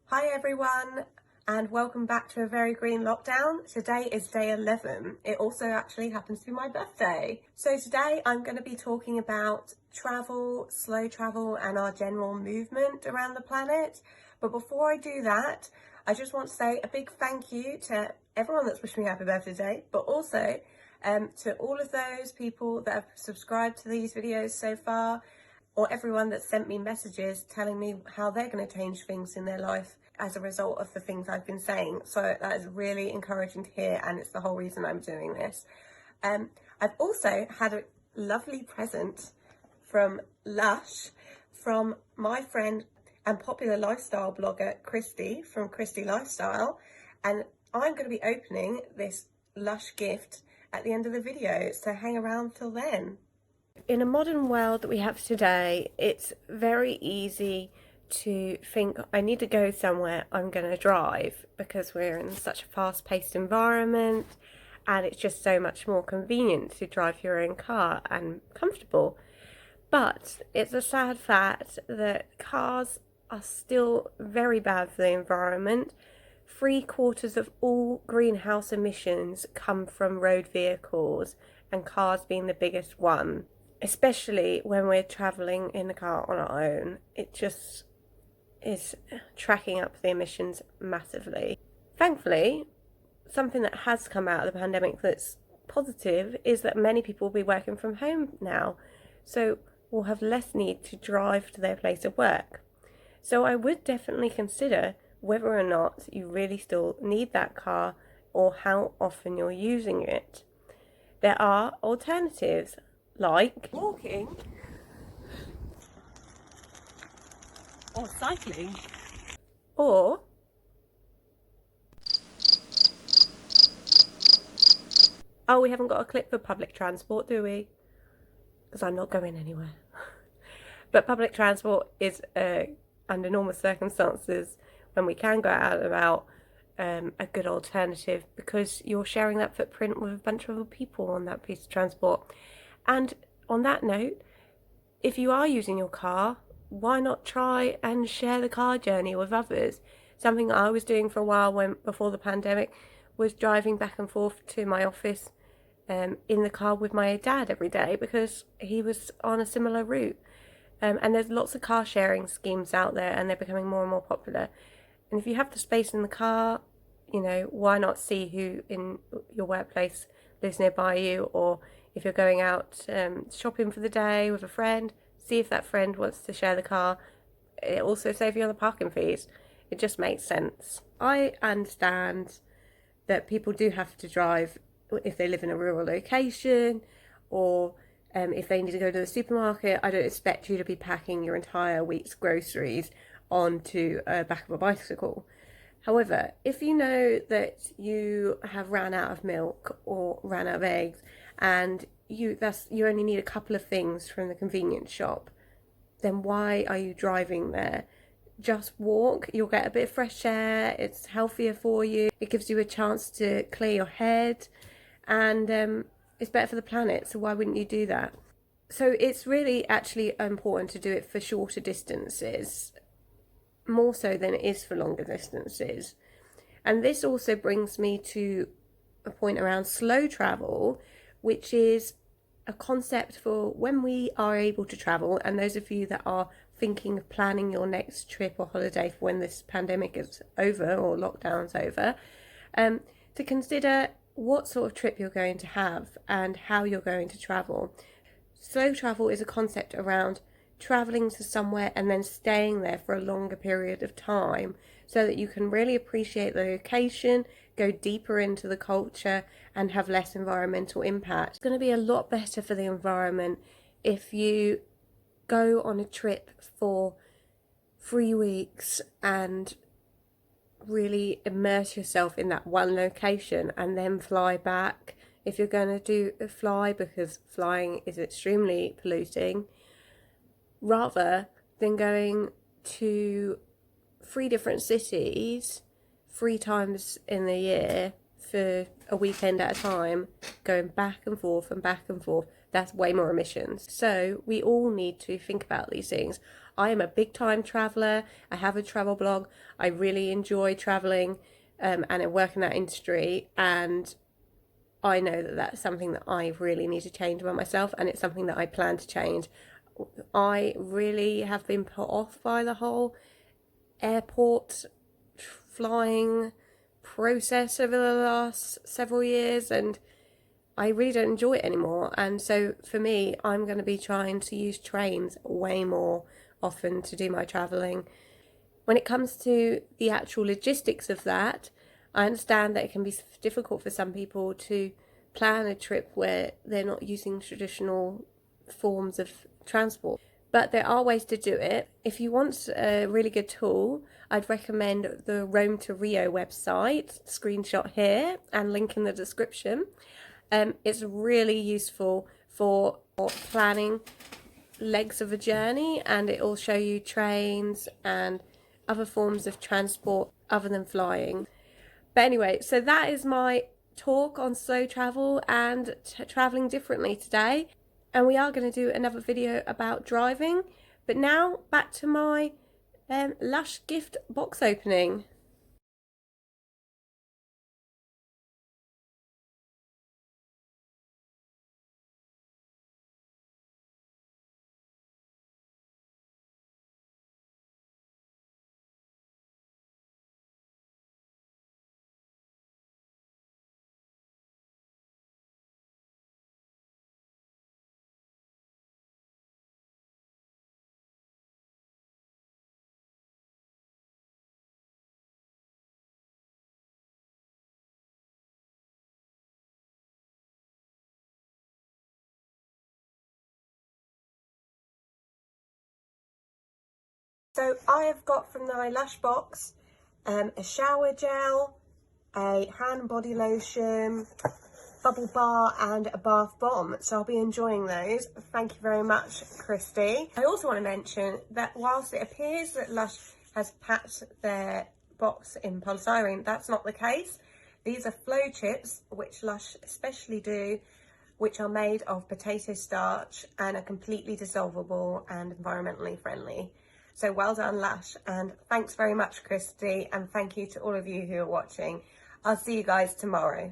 Hi everyone, and welcome back to a very green lockdown. Today is day 11. It also actually happens to be my birthday. So today I'm going to be talking about travel, slow travel, and our general movement around the planet. But before I do that, I just want to say a big thank you to everyone that's wished me happy birthday today, but also to all of those people that have subscribed to these videos so far, or everyone that sent me messages telling me how they're going to change things in their life as a result of the things I've been saying. So that is really encouraging to hear, and it's the whole reason I'm doing this. I've also had a lovely present from Lush from my friend and popular lifestyle blogger Christy from Christy Lifestyle, and I'm going to be opening this Lush gift at the end of the video, so hang around till then. In a modern world that we have today, it's very easy to think, I need to go somewhere, I'm going to drive, because we're in such a fast-paced environment and it's just so much more convenient to drive your own car and comfortable. But it's a sad fact that cars are still very bad for the environment. 3/4 of all greenhouse emissions come from road vehicles, and cars being the biggest one. Especially when we're travelling in the car on our own, it just is tracking up the emissions massively. Thankfully, something that has come out of the pandemic that's positive is that many people will be working from home now, so we'll have less need to drive to their place of work. So I would definitely consider whether or not you really still need that car or how often you're using it. There are alternatives, like walking or cycling, or we haven't got a clip for public transport, do we? Because I'm not going anywhere. But public transport is under normal circumstances, when we can go out and about, a good alternative, because you're sharing that footprint with a bunch of other people on that piece of transport. And on that note, if you are using your car, why not try and share the car journey with others? Something I was doing for a while before the pandemic was driving back and forth to my office in the car with my dad every day, because he was on a similar route. And there's lots of car sharing schemes out there, and they're becoming more and more popular. And if you have the space in the car, why not see who in your workplace lives nearby you, or if you're going out shopping for the day with a friend, see if that friend wants to share the car. It also saves you on the parking fees. It just makes sense. I understand that people do have to drive if they live in a rural location, or if they need to go to the supermarket. I don't expect you to be packing your entire week's groceries onto the back of a bicycle. However, if you know that you have ran out of milk or ran out of eggs, and you only need a couple of things from the convenience shop, then why are you driving there? Just walk. You'll get a bit of fresh air. It's healthier for you. It gives you a chance to clear your head, and it's better for the planet. So why wouldn't you do that? So it's really actually important to do it for shorter distances, more so than it is for longer distances. And this also brings me to a point around slow travel, which is a concept for when we are able to travel. And those of you that are thinking of planning your next trip or holiday for when this pandemic is over or lockdown's over, to consider what sort of trip you're going to have and how you're going to travel. Slow travel is a concept around traveling to somewhere and then staying there for a longer period of time, so that you can really appreciate the location, go deeper into the culture, and have less environmental impact. It's going to be a lot better for the environment if you go on a trip for 3 weeks and really immerse yourself in that one location and then fly back. If you're going to do a fly, because flying is extremely polluting, rather than going to 3 different cities 3 times in the year for a weekend at a time, going back and forth and back and forth, that's way more emissions. So we all need to think about these things. I am a big time traveller. I have a travel blog. I really enjoy travelling and I work in that industry, and I know that that's something that I really need to change about myself, and it's something that I plan to change. I really have been put off by the whole airport flying process over the last several years, and I really don't enjoy it anymore. And so for me, I'm going to be trying to use trains way more often to do my travelling. When it comes to the actual logistics of that, I understand that it can be difficult for some people to plan a trip where they're not using traditional forms of transport. But there are ways to do it. If you want a really good tool, I'd recommend the Rome to Rio website, screenshot here and link in the description. It's really useful for planning legs of a journey, and it will show you trains and other forms of transport other than flying. But anyway, so that is my talk on slow travel and traveling differently today. And we are going to do another video about driving. But now back to my Lush gift box opening. So I have got from my Lush box a shower gel, a hand and body lotion, bubble bar and a bath bomb. So I'll be enjoying those. Thank you very much, Christy. I also want to mention that whilst it appears that Lush has packed their box in polystyrene, that's not the case. These are flow chips, which Lush especially do, which are made of potato starch and are completely dissolvable and environmentally friendly. So well done, Lush, and thanks very much, Christy, and thank you to all of you who are watching. I'll see you guys tomorrow.